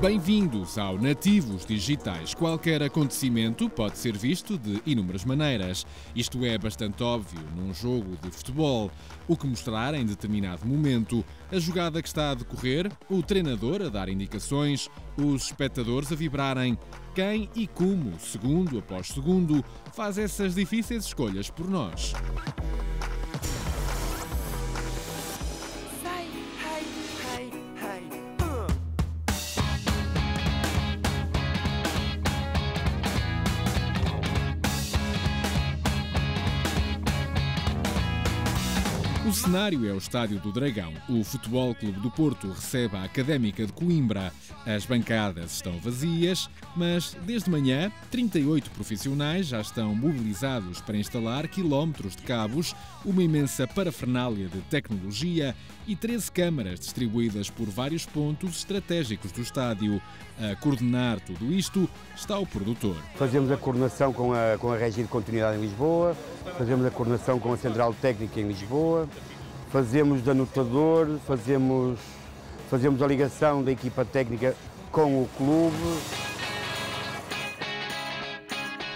Bem-vindos ao Nativos Digitais. Qualquer acontecimento pode ser visto de inúmeras maneiras. Isto é bastante óbvio num jogo de futebol. O que mostrar em determinado momento, a jogada que está a decorrer, o treinador a dar indicações, os espectadores a vibrarem. Quem e como, segundo após segundo, faz essas difíceis escolhas por nós. O cenário é o Estádio do Dragão. O Futebol Clube do Porto recebe a Académica de Coimbra. As bancadas estão vazias, mas desde manhã 38 profissionais já estão mobilizados para instalar quilómetros de cabos, uma imensa parafernália de tecnologia e 13 câmaras distribuídas por vários pontos estratégicos do estádio. A coordenar tudo isto está o produtor. Fazemos a coordenação com a Regia de Continuidade em Lisboa, fazemos a coordenação com a Central Técnica em Lisboa, fazemos de anotador, fazemos a ligação da equipa técnica com o clube.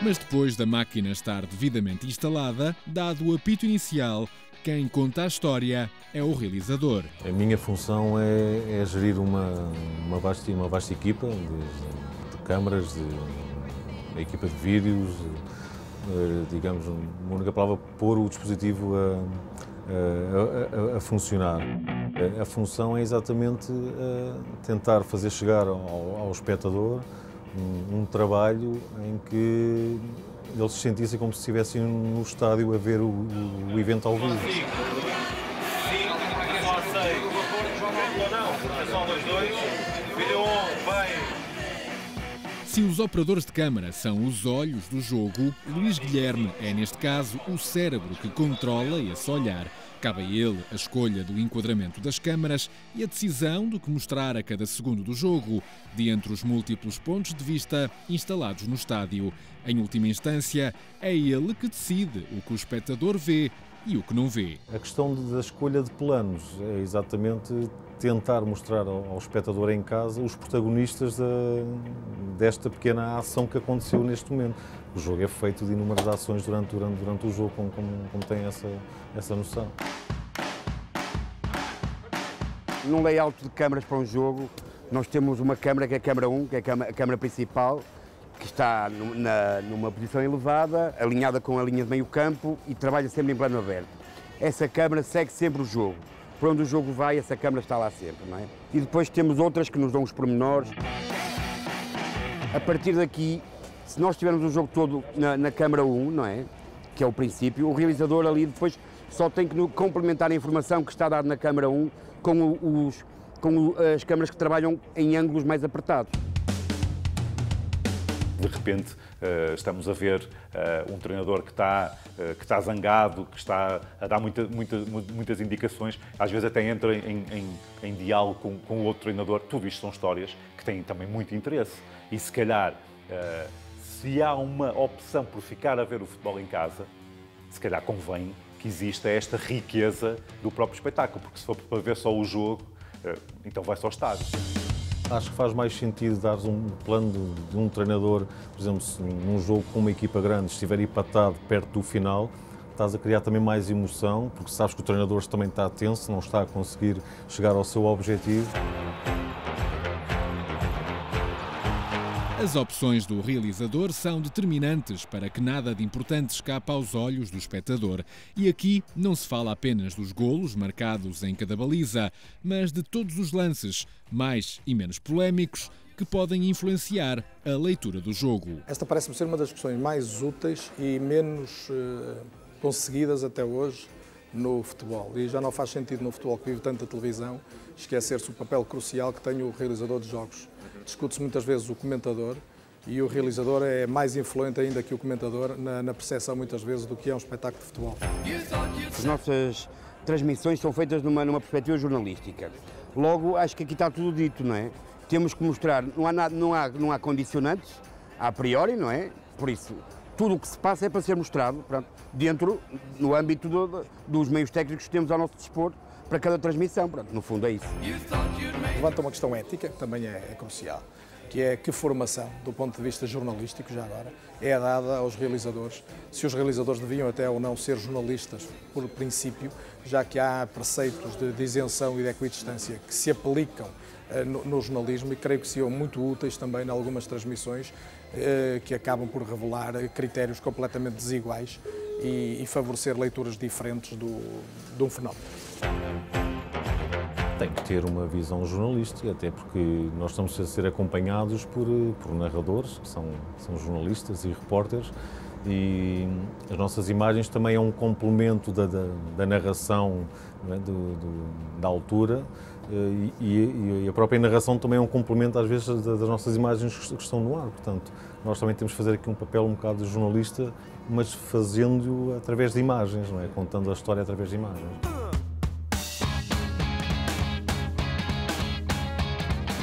Mas depois da máquina estar devidamente instalada, dado o apito inicial, quem conta a história é o realizador. A minha função é gerir uma vasta equipa de câmaras, de equipa de vídeos, digamos, uma única palavra, pôr o dispositivo a funcionar. A função é exatamente tentar fazer chegar ao espectador um trabalho em que eles se sentissem como se estivessem no estádio a ver o evento ao vivo. Se os operadores de câmara são os olhos do jogo, Luís Guilherme é, neste caso, o cérebro que controla esse olhar. Cabe a ele a escolha do enquadramento das câmaras e a decisão do que mostrar a cada segundo do jogo, de entre os múltiplos pontos de vista instalados no estádio. Em última instância, é ele que decide o que o espectador vê e o que não vê. A questão da escolha de planos é exatamente tentar mostrar ao espectador em casa os protagonistas desta pequena ação que aconteceu neste momento. O jogo é feito de inúmeras ações durante o jogo, como tem essa noção. Num layout de câmaras para um jogo, nós temos uma câmara que é a câmara 1, que é a câmara principal, que está numa posição elevada, alinhada com a linha de meio campo e trabalha sempre em plano aberto. Essa câmara segue sempre o jogo. Por onde o jogo vai, essa câmara está lá sempre, não é? E depois temos outras que nos dão os pormenores. A partir daqui, se nós tivermos o jogo todo na câmara 1, não é? Que é o princípio, o realizador ali depois só tem que complementar a informação que está dada na câmara 1 com as câmaras que trabalham em ângulos mais apertados. De repente estamos a ver um treinador que está zangado, que está a dar muitas indicações, às vezes até entra em diálogo com o outro treinador. Tudo isto são histórias que têm também muito interesse e se calhar, se há uma opção por ficar a ver o futebol em casa, se calhar convém que exista esta riqueza do próprio espetáculo, porque se for para ver só o jogo, então vai-se ao estádio. Acho que faz mais sentido dar um plano de um treinador, por exemplo, se num jogo com uma equipa grande estiver empatado perto do final, estás a criar também mais emoção, porque sabes que o treinador também está tenso, não está a conseguir chegar ao seu objetivo. As opções do realizador são determinantes para que nada de importante escape aos olhos do espectador. E aqui não se fala apenas dos golos marcados em cada baliza, mas de todos os lances, mais e menos polémicos, que podem influenciar a leitura do jogo. Esta parece-me ser uma das discussões mais úteis e menos conseguidas até hoje no futebol. E já não faz sentido no futebol que vive tanta televisão esquecer-se o papel crucial que tem o realizador de jogos. Discute-se muitas vezes o comentador e o realizador é mais influente ainda que o comentador na percepção muitas vezes do que é um espetáculo de futebol. As nossas transmissões são feitas numa perspectiva jornalística. Logo, acho que aqui está tudo dito, não é? Temos que mostrar, não há condicionantes, a priori, não é? Por isso, tudo o que se passa é para ser mostrado, pronto, no âmbito dos meios técnicos que temos ao nosso dispor para cada transmissão. Pronto, no fundo é isso. levanta uma questão ética, que também é crucial, que é que formação, do ponto de vista jornalístico, já agora, é dada aos realizadores. Se os realizadores deviam até ou não ser jornalistas, por princípio, já que há preceitos de isenção e de equidistância que se aplicam no jornalismo e creio que são muito úteis também em algumas transmissões que acabam por revelar critérios completamente desiguais e favorecer leituras diferentes de um fenómeno. Tem que ter uma visão jornalística, até porque nós estamos a ser acompanhados por narradores, que são jornalistas e repórteres, e as nossas imagens também é um complemento da narração, não é, da altura, e a própria narração também é um complemento, às vezes, das nossas imagens que estão no ar. Portanto, nós também temos que fazer aqui um papel um bocado de jornalista, mas fazendo-o através de imagens, não é? Contando a história através de imagens.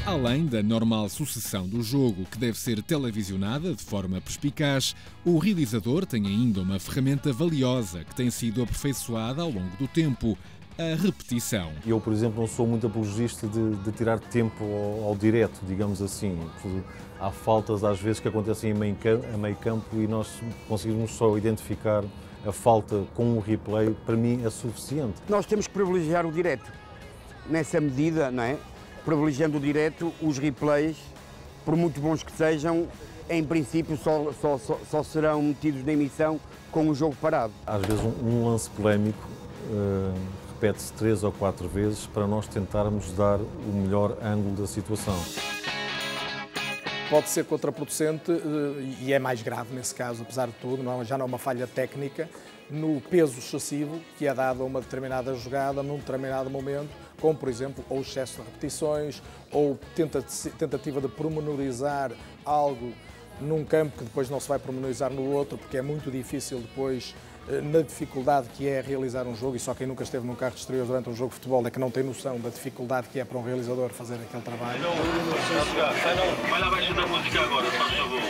Além da normal sucessão do jogo, que deve ser televisionada de forma perspicaz, o realizador tem ainda uma ferramenta valiosa que tem sido aperfeiçoada ao longo do tempo: a repetição. Eu, por exemplo, não sou muito apologista de tirar tempo ao direto, digamos assim. Há faltas, às vezes, que acontecem a meio campo e nós conseguimos só identificar a falta com o replay. Para mim, é suficiente. Nós temos que privilegiar o direto. Nessa medida, não é? Privilegiando o direto, os replays, por muito bons que sejam, em princípio só serão metidos na emissão com o jogo parado. Às vezes um lance polémico repete-se 3 ou 4 vezes para nós tentarmos dar o melhor ângulo da situação. Pode ser contraproducente e é mais grave nesse caso, apesar de tudo, já não é uma falha técnica, no peso excessivo que é dado a uma determinada jogada num determinado momento, como, por exemplo, ou excesso de repetições, ou tentativa de pormenorizar algo num campo que depois não se vai pormenorizar no outro, porque é muito difícil depois, na dificuldade que é realizar um jogo, e só quem nunca esteve num carro de exteriores durante um jogo de futebol é que não tem noção da dificuldade que é para um realizador fazer aquele trabalho. Vai lá abaixo da música agora, faz favor.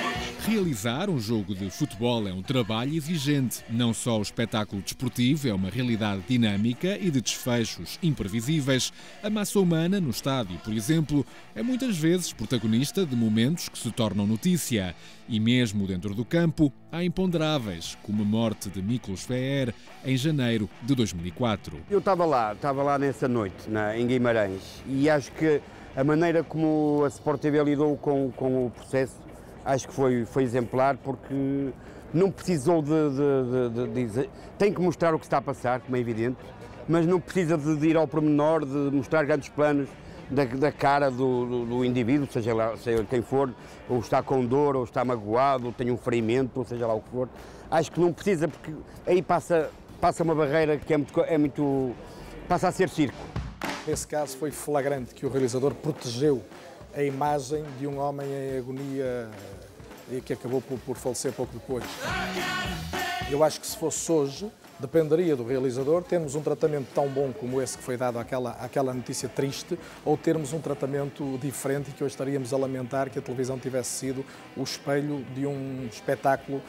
Realizar um jogo de futebol é um trabalho exigente. Não só o espetáculo desportivo é uma realidade dinâmica e de desfechos imprevisíveis. A massa humana no estádio, por exemplo, é muitas vezes protagonista de momentos que se tornam notícia. E mesmo dentro do campo, há imponderáveis, como a morte de Miklos Feher em janeiro de 2004. Eu estava lá nessa noite, em Guimarães, e acho que a maneira como a Sport TV lidou com o processo, acho que foi exemplar, porque não precisou de dizer. Tem que mostrar o que está a passar, como é evidente, mas não precisa de ir ao pormenor, de mostrar grandes planos da cara do indivíduo, seja quem for, ou está com dor, ou está magoado, ou tem um ferimento, ou seja lá o que for. Acho que não precisa, porque aí passa uma barreira que é muito passa a ser circo. Nesse caso foi flagrante que o realizador protegeu a imagem de um homem em agonia e que acabou por falecer pouco depois. Eu acho que se fosse hoje, dependeria do realizador termos um tratamento tão bom como esse que foi dado àquela notícia triste, ou termos um tratamento diferente e que hoje estaríamos a lamentar que a televisão tivesse sido o espelho de um espetáculo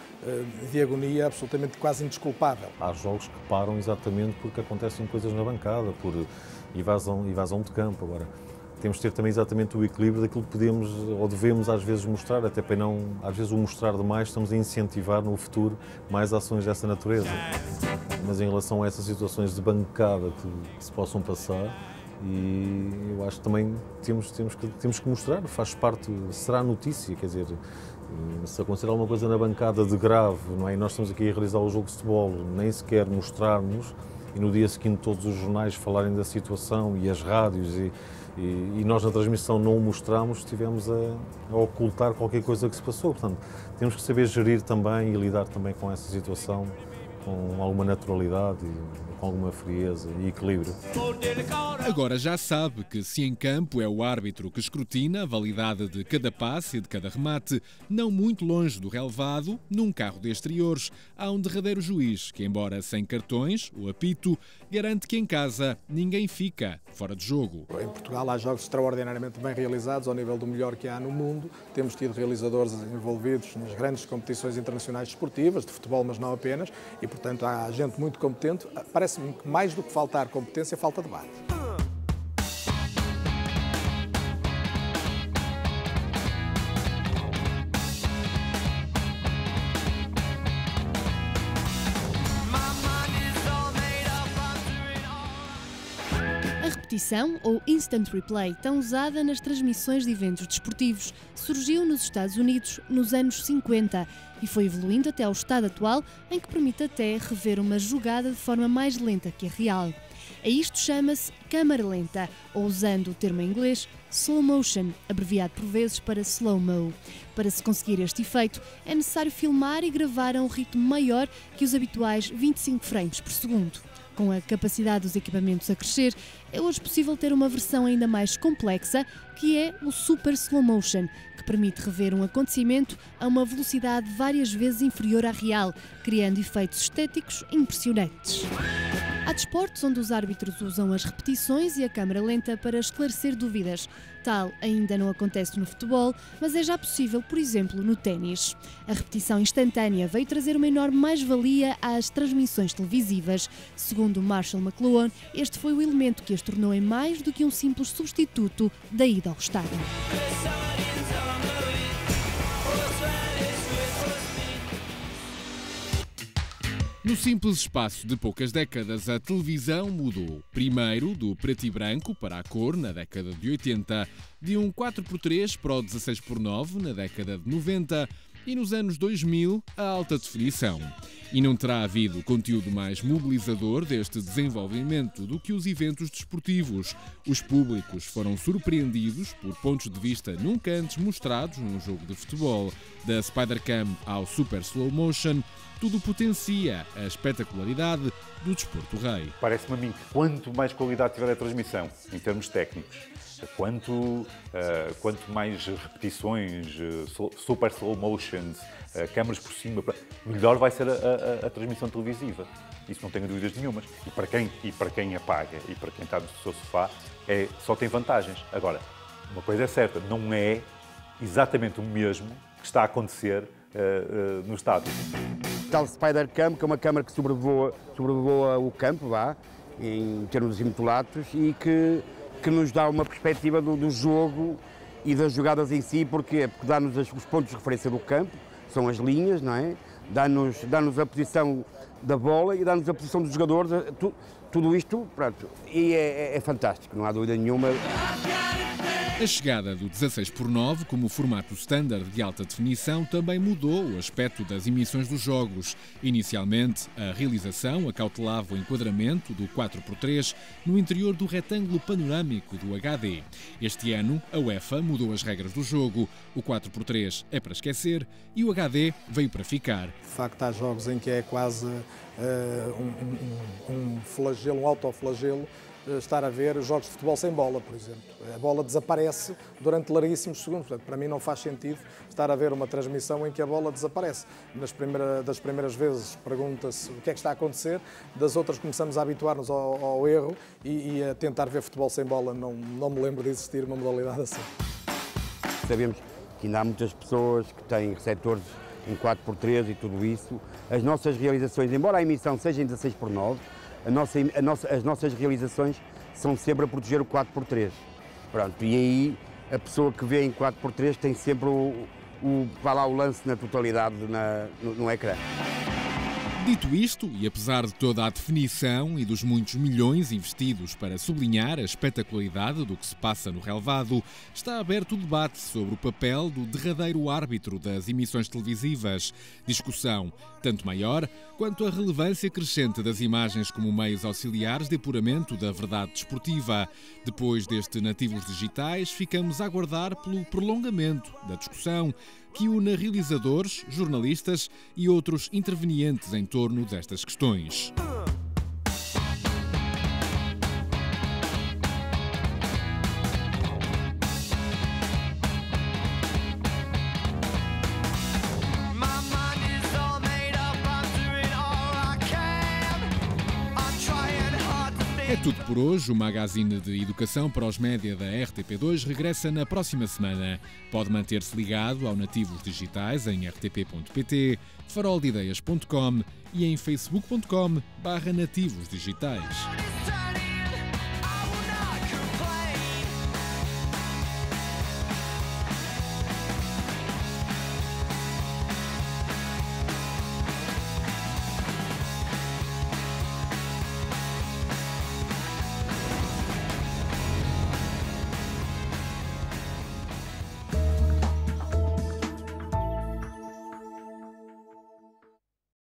de agonia absolutamente quase indesculpável. Há jogos que param exatamente porque acontecem coisas na bancada, por invasão de campo. Agora, temos de ter também exatamente o equilíbrio daquilo que podemos ou devemos às vezes mostrar, até para não, às vezes, o mostrar demais, estamos a incentivar no futuro mais ações dessa natureza. Mas em relação a essas situações de bancada que se possam passar, e eu acho que também temos que mostrar, faz parte, será notícia, quer dizer, se acontecer alguma coisa na bancada de grave, não é? E nós estamos aqui a realizar o jogo de futebol, nem sequer mostrarmos, e no dia seguinte todos os jornais falarem da situação e as rádios, e nós na transmissão não o mostramos, estivemos a ocultar qualquer coisa que se passou. Portanto, temos que saber gerir também e lidar também com essa situação com alguma naturalidade e com alguma frieza e equilíbrio. Agora já sabe que se em campo é o árbitro que escrutina a validade de cada passe e de cada remate, não muito longe do relevado, num carro de exteriores, há um derradeiro juiz que, embora sem cartões, o apito, garante que em casa ninguém fica fora de jogo. Em Portugal há jogos extraordinariamente bem realizados, ao nível do melhor que há no mundo. Temos tido realizadores envolvidos nas grandes competições internacionais desportivas, de futebol, mas não apenas, e portanto há gente muito competente. Parece-me que mais do que faltar competência, falta debate. repetição, ou Instant Replay, tão usada nas transmissões de eventos desportivos, surgiu nos Estados Unidos nos anos 50 e foi evoluindo até ao estado atual, em que permite até rever uma jogada de forma mais lenta que a real. A isto chama-se câmara lenta, ou usando o termo em inglês, slow motion, abreviado por vezes para slow-mo. Para se conseguir este efeito, é necessário filmar e gravar a um ritmo maior que os habituais 25 frames por segundo. Com a capacidade dos equipamentos a crescer, é hoje possível ter uma versão ainda mais complexa, que é o Super Slow Motion, que permite rever um acontecimento a uma velocidade várias vezes inferior à real, criando efeitos estéticos impressionantes. Há desportos onde os árbitros usam as repetições e a câmara lenta para esclarecer dúvidas. Tal ainda não acontece no futebol, mas é já possível, por exemplo, no ténis. A repetição instantânea veio trazer uma enorme mais-valia às transmissões televisivas. Segundo Marshall McLuhan, este foi o elemento que as tornou em mais do que um simples substituto da ida ao estádio. No simples espaço de poucas décadas, a televisão mudou. Primeiro, do preto e branco para a cor, na década de 80, de um 4x3 para o 16x9, na década de 90, e nos anos 2000, a alta definição. E não terá havido conteúdo mais mobilizador deste desenvolvimento do que os eventos desportivos. Os públicos foram surpreendidos por pontos de vista nunca antes mostrados num jogo de futebol. Da Spider-Cam ao Super Slow Motion, tudo potencia a espetacularidade do desporto rei. Parece-me a mim que quanto mais qualidade tiver a transmissão, em termos técnicos, quanto mais repetições, super slow motions, câmaras por cima, melhor vai ser a transmissão televisiva. Isso não tenho dúvidas nenhumas. E para quem apaga e para quem está no seu sofá, só tem vantagens. Agora, uma coisa é certa, não é exatamente o mesmo que está a acontecer no estádio. Tal Spider-Cam, que é uma câmara que sobrevoa o campo, em termos imolatos, e que nos dá uma perspectiva do jogo e das jogadas em si. Porquê? Porque dá-nos os pontos de referência do campo, são as linhas, não é? Dá-nos a posição da bola e dá-nos a posição dos jogadores, tudo isto, pronto, e é fantástico, não há dúvida nenhuma. A chegada do 16x9 como formato standard de alta definição também mudou o aspecto das emissões dos jogos. Inicialmente, a realização acautelava o enquadramento do 4x3 no interior do retângulo panorâmico do HD. Este ano, a UEFA mudou as regras do jogo. O 4x3 é para esquecer e o HD veio para ficar. De facto, há jogos em que é quase um flagelo, um autoflagelo, estar a ver jogos de futebol sem bola, por exemplo. A bola desaparece durante larguíssimos segundos. Portanto, para mim não faz sentido estar a ver uma transmissão em que a bola desaparece. Das primeiras vezes pergunta-se o que é que está a acontecer, das outras começamos a habituar-nos ao erro e a tentar ver futebol sem bola. Não me lembro de existir uma modalidade assim. Sabemos que ainda há muitas pessoas que têm receptores em 4x3 e tudo isso. As nossas realizações, embora a emissão seja em 16x9, as nossas realizações são sempre a proteger o 4x3. Pronto, e aí a pessoa que vê em 4x3 tem sempre o lance na totalidade no ecrã. Dito isto, e apesar de toda a definição e dos muitos milhões investidos para sublinhar a espetacularidade do que se passa no relvado, está aberto o debate sobre o papel do derradeiro árbitro das emissões televisivas. Discussão tanto maior quanto a relevância crescente das imagens como meios auxiliares de apuramento da verdade desportiva. Depois deste Nativos Digitais, ficamos a aguardar pelo prolongamento da discussão que une realizadores, jornalistas e outros intervenientes em torno destas questões. É tudo por hoje. O magazine de educação para os média da RTP2 regressa na próxima semana. Pode manter-se ligado ao Nativos Digitais em rtp.pt, faroldeideias.com e em facebook.com/nativosdigitais.